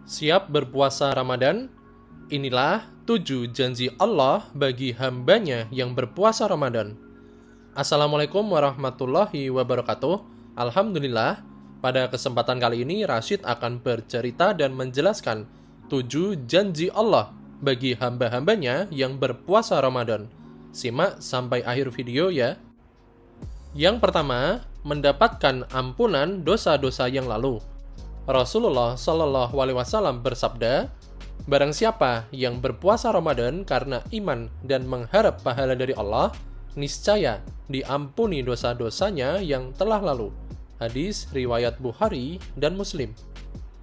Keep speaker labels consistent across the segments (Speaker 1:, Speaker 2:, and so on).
Speaker 1: Siap berpuasa Ramadan? Inilah 7 janji Allah bagi hambanya yang berpuasa Ramadan. Assalamualaikum warahmatullahi wabarakatuh. Alhamdulillah, pada kesempatan kali ini Rashid akan bercerita dan menjelaskan 7 janji Allah bagi hamba-hambanya yang berpuasa Ramadan. Simak sampai akhir video ya. Yang pertama, mendapatkan ampunan dosa-dosa yang lalu. Rasulullah Shallallahu Alaihi Wasallam bersabda, barang siapa yang berpuasa Ramadan karena iman dan mengharap pahala dari Allah, niscaya diampuni dosa-dosanya yang telah lalu. Hadis riwayat Bukhari dan Muslim.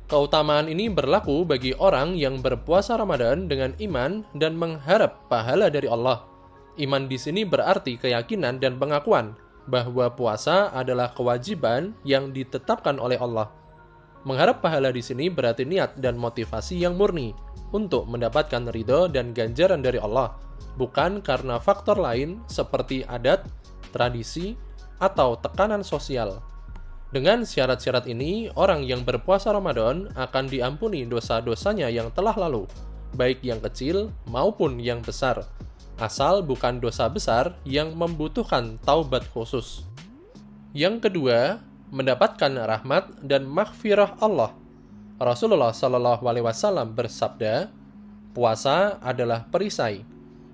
Speaker 1: Keutamaan ini berlaku bagi orang yang berpuasa Ramadan dengan iman dan mengharap pahala dari Allah. Iman di sini berarti keyakinan dan pengakuan bahwa puasa adalah kewajiban yang ditetapkan oleh Allah. Mengharap pahala di sini berarti niat dan motivasi yang murni untuk mendapatkan ridho dan ganjaran dari Allah, bukan karena faktor lain seperti adat, tradisi, atau tekanan sosial. Dengan syarat-syarat ini, orang yang berpuasa Ramadan akan diampuni dosa-dosanya yang telah lalu, baik yang kecil maupun yang besar, asal bukan dosa besar yang membutuhkan taubat khusus. Yang kedua, mendapatkan rahmat dan maghfirah Allah. Rasulullah Shallallahu Alaihi Wasallam bersabda, puasa adalah perisai,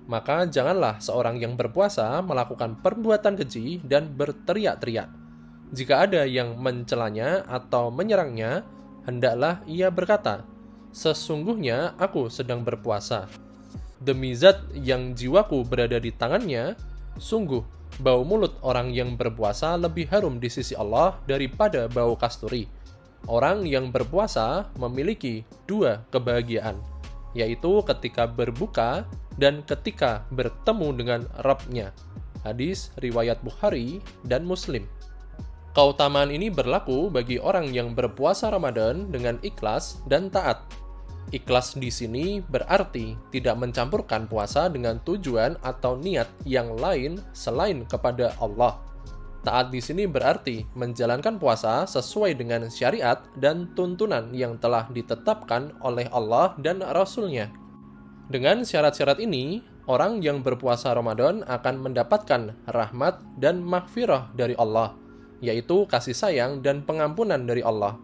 Speaker 1: maka janganlah seorang yang berpuasa melakukan perbuatan keji dan berteriak-teriak. Jika ada yang mencelanya atau menyerangnya, hendaklah ia berkata, sesungguhnya aku sedang berpuasa. Demi zat yang jiwaku berada di tangannya, sungguh bau mulut orang yang berpuasa lebih harum di sisi Allah daripada bau kasturi. Orang yang berpuasa memiliki 2 kebahagiaan, yaitu ketika berbuka dan ketika bertemu dengan Rabb-nya. Hadis riwayat Bukhari dan Muslim. Keutamaan ini berlaku bagi orang yang berpuasa Ramadan dengan ikhlas dan taat. Ikhlas di sini berarti tidak mencampurkan puasa dengan tujuan atau niat yang lain selain kepada Allah. Taat di sini berarti menjalankan puasa sesuai dengan syariat dan tuntunan yang telah ditetapkan oleh Allah dan Rasul-Nya. Dengan syarat-syarat ini, orang yang berpuasa Ramadan akan mendapatkan rahmat dan maghfirah dari Allah, yaitu kasih sayang dan pengampunan dari Allah.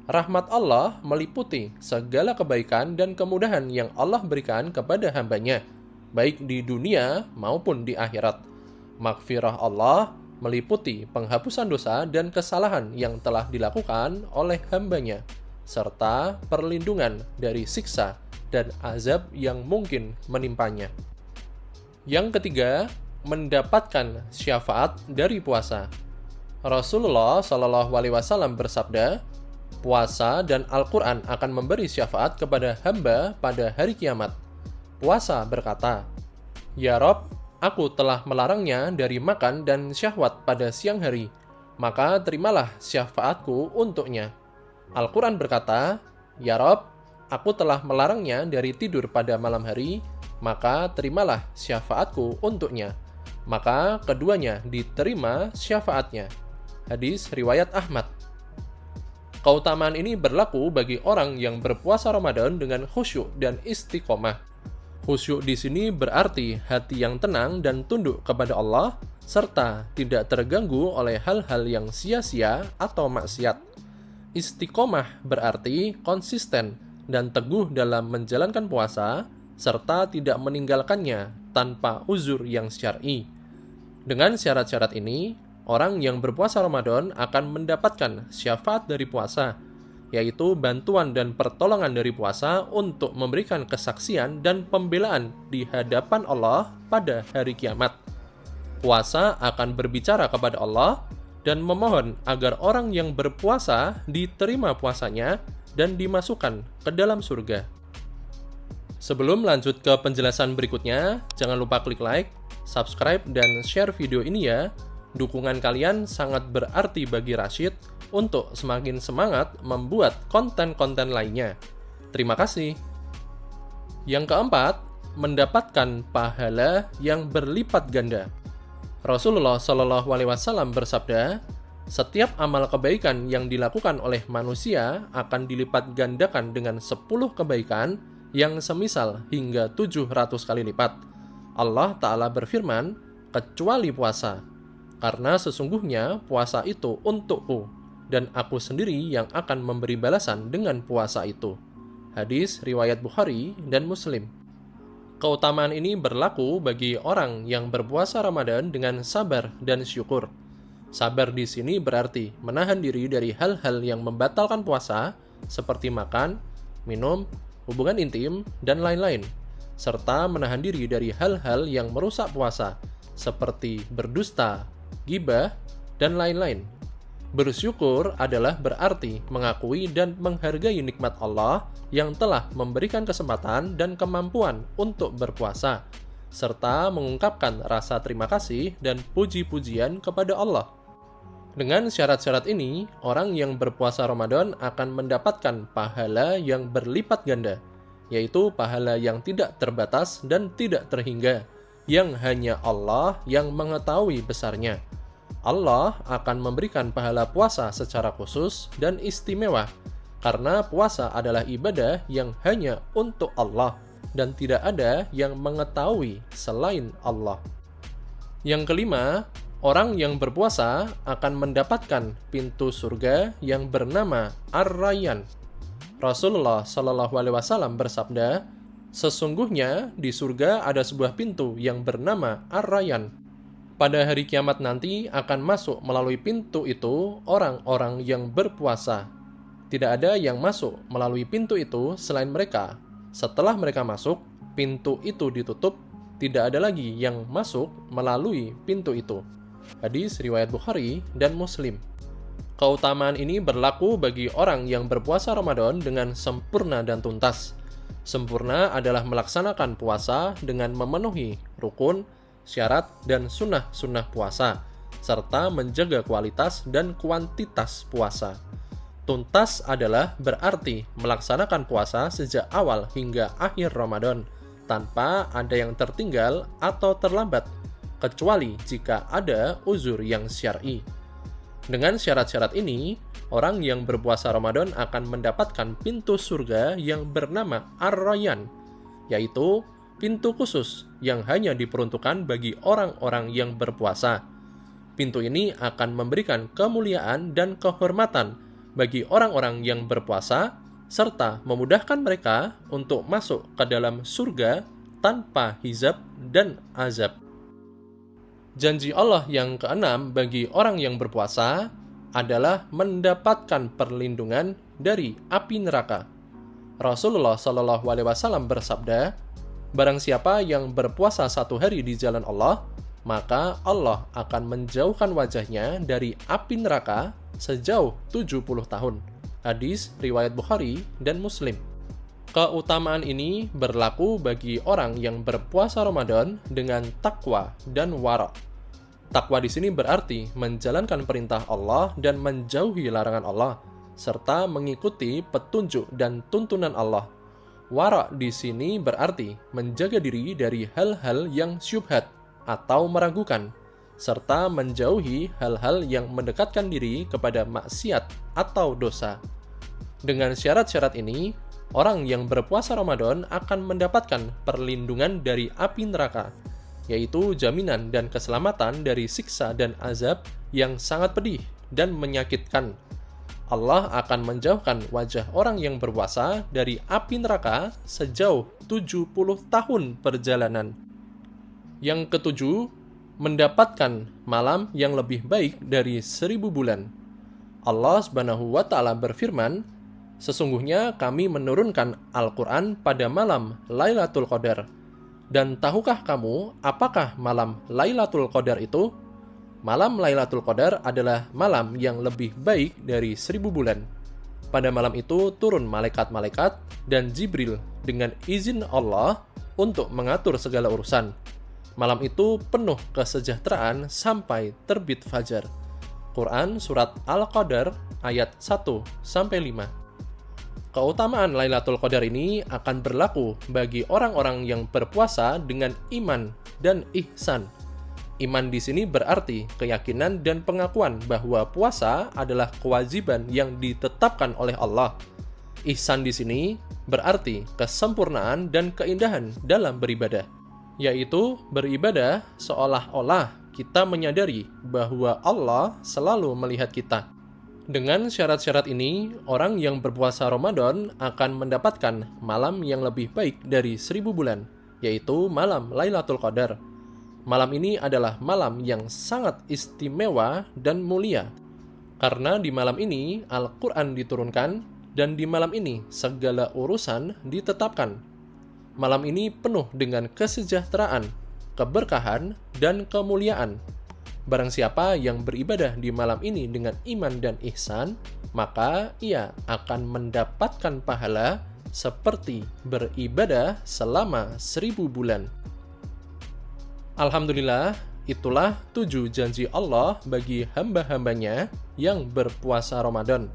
Speaker 1: Rahmat Allah meliputi segala kebaikan dan kemudahan yang Allah berikan kepada hambanya, baik di dunia maupun di akhirat. Maghfirah Allah meliputi penghapusan dosa dan kesalahan yang telah dilakukan oleh hambanya, serta perlindungan dari siksa dan azab yang mungkin menimpanya. Yang ketiga, mendapatkan syafaat dari puasa. Rasulullah Shallallahu Alaihi Wasallam bersabda, puasa dan Al-Quran akan memberi syafaat kepada hamba pada hari kiamat. Puasa berkata, ya Rob, aku telah melarangnya dari makan dan syahwat pada siang hari, maka terimalah syafaatku untuknya. Al-Quran berkata, ya Rob, aku telah melarangnya dari tidur pada malam hari, maka terimalah syafaatku untuknya. Maka keduanya diterima syafaatnya. Hadis riwayat Ahmad. Keutamaan ini berlaku bagi orang yang berpuasa Ramadan dengan khusyuk dan istiqomah. Khusyuk di sini berarti hati yang tenang dan tunduk kepada Allah, serta tidak terganggu oleh hal-hal yang sia-sia atau maksiat. Istiqomah berarti konsisten dan teguh dalam menjalankan puasa, serta tidak meninggalkannya tanpa uzur yang syar'i. Dengan syarat-syarat ini, orang yang berpuasa Ramadan akan mendapatkan syafaat dari puasa, yaitu bantuan dan pertolongan dari puasa untuk memberikan kesaksian dan pembelaan di hadapan Allah pada hari kiamat. Puasa akan berbicara kepada Allah dan memohon agar orang yang berpuasa diterima puasanya dan dimasukkan ke dalam surga. Sebelum lanjut ke penjelasan berikutnya, jangan lupa klik like, subscribe, dan share video ini ya. Dukungan kalian sangat berarti bagi Rashid untuk semakin semangat membuat konten-konten lainnya. Terima kasih. Yang keempat, mendapatkan pahala yang berlipat ganda. Rasulullah Shallallahu Alaihi Wasallam bersabda, Setiap amal kebaikan yang dilakukan oleh manusia akan dilipat gandakan dengan 10 kebaikan yang semisal hingga 700 kali lipat. Allah Ta'ala berfirman, kecuali puasa, karena sesungguhnya puasa itu untukku, dan aku sendiri yang akan memberi balasan dengan puasa itu. Hadis riwayat Bukhari dan Muslim. Keutamaan ini berlaku bagi orang yang berpuasa Ramadan dengan sabar dan syukur. Sabar di sini berarti menahan diri dari hal-hal yang membatalkan puasa, seperti makan, minum, hubungan intim, dan lain-lain, serta menahan diri dari hal-hal yang merusak puasa, seperti berdusta, ghibah, dan lain-lain. Bersyukur adalah berarti mengakui dan menghargai nikmat Allah yang telah memberikan kesempatan dan kemampuan untuk berpuasa, serta mengungkapkan rasa terima kasih dan puji-pujian kepada Allah. Dengan syarat-syarat ini, orang yang berpuasa Ramadan akan mendapatkan pahala yang berlipat ganda, yaitu pahala yang tidak terbatas dan tidak terhingga, yang hanya Allah yang mengetahui besarnya. Allah akan memberikan pahala puasa secara khusus dan istimewa, karena puasa adalah ibadah yang hanya untuk Allah dan tidak ada yang mengetahui selain Allah. Yang kelima, orang yang berpuasa akan mendapatkan pintu surga yang bernama Ar-Rayyan. Rasulullah Shallallahu Alaihi Wasallam bersabda, sesungguhnya di surga ada sebuah pintu yang bernama Ar-Rayyan. Pada hari kiamat nanti akan masuk melalui pintu itu orang-orang yang berpuasa. Tidak ada yang masuk melalui pintu itu selain mereka. Setelah mereka masuk, pintu itu ditutup, tidak ada lagi yang masuk melalui pintu itu. Hadis riwayat Bukhari dan Muslim. Keutamaan ini berlaku bagi orang yang berpuasa Ramadan dengan sempurna dan tuntas. Sempurna adalah melaksanakan puasa dengan memenuhi rukun, syarat, dan sunnah-sunnah puasa, serta menjaga kualitas dan kuantitas puasa. Tuntas adalah berarti melaksanakan puasa sejak awal hingga akhir Ramadan, tanpa ada yang tertinggal atau terlambat, kecuali jika ada uzur yang syar'i. Dengan syarat-syarat ini, orang yang berpuasa Ramadan akan mendapatkan pintu surga yang bernama Ar-Rayyan, yaitu pintu khusus yang hanya diperuntukkan bagi orang-orang yang berpuasa. Pintu ini akan memberikan kemuliaan dan kehormatan bagi orang-orang yang berpuasa, serta memudahkan mereka untuk masuk ke dalam surga tanpa hizab dan azab. Janji Allah yang keenam bagi orang yang berpuasa adalah mendapatkan perlindungan dari api neraka. Rasulullah Shallallahu Alaihi Wasallam bersabda, barang siapa yang berpuasa 1 hari di jalan Allah, maka Allah akan menjauhkan wajahnya dari api neraka sejauh 70 tahun. Hadis riwayat Bukhari dan Muslim. Keutamaan ini berlaku bagi orang yang berpuasa Ramadan dengan takwa dan wara'. Takwa di sini berarti menjalankan perintah Allah dan menjauhi larangan Allah, serta mengikuti petunjuk dan tuntunan Allah. Wara' di sini berarti menjaga diri dari hal-hal yang syubhat atau meragukan, serta menjauhi hal-hal yang mendekatkan diri kepada maksiat atau dosa. Dengan syarat-syarat ini, orang yang berpuasa Ramadan akan mendapatkan perlindungan dari api neraka, yaitu jaminan dan keselamatan dari siksa dan azab yang sangat pedih dan menyakitkan. Allah akan menjauhkan wajah orang yang berpuasa dari api neraka sejauh 70 tahun perjalanan. Yang ketujuh, mendapatkan malam yang lebih baik dari 1000 bulan. Allah Subhanahu wa Ta'ala berfirman, sesungguhnya kami menurunkan Al-Quran pada malam Lailatul Qadar. Dan tahukah kamu apakah malam Lailatul Qadar itu? Malam Lailatul Qadar adalah malam yang lebih baik dari 1000 bulan. Pada malam itu turun malaikat-malaikat dan Jibril dengan izin Allah untuk mengatur segala urusan. Malam itu penuh kesejahteraan sampai terbit fajar. Quran Surat Al-Qadar ayat 1-5. Keutamaan Lailatul Qadar ini akan berlaku bagi orang-orang yang berpuasa dengan iman dan ihsan. Iman di sini berarti keyakinan dan pengakuan bahwa puasa adalah kewajiban yang ditetapkan oleh Allah. Ihsan di sini berarti kesempurnaan dan keindahan dalam beribadah, yaitu beribadah seolah-olah kita menyadari bahwa Allah selalu melihat kita. Dengan syarat-syarat ini, orang yang berpuasa Ramadan akan mendapatkan malam yang lebih baik dari 1000 bulan, yaitu malam Lailatul Qadar. Malam ini adalah malam yang sangat istimewa dan mulia, karena di malam ini Al-Quran diturunkan, dan di malam ini segala urusan ditetapkan. Malam ini penuh dengan kesejahteraan, keberkahan, dan kemuliaan. Barang siapa yang beribadah di malam ini dengan iman dan ihsan, maka ia akan mendapatkan pahala seperti beribadah selama 1000 bulan. Alhamdulillah, itulah 7 janji Allah bagi hamba-hambanya yang berpuasa Ramadan.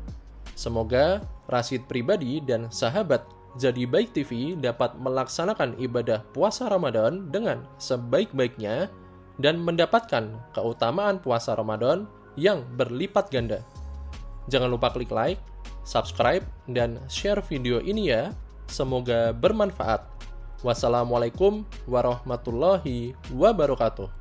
Speaker 1: Semoga Rasyid pribadi dan sahabat Jadi Baik TV dapat melaksanakan ibadah puasa Ramadan dengan sebaik-baiknya dan mendapatkan keutamaan puasa Ramadan yang berlipat ganda. Jangan lupa klik like, subscribe, dan share video ini ya. Semoga bermanfaat. Wassalamualaikum warahmatullahi wabarakatuh.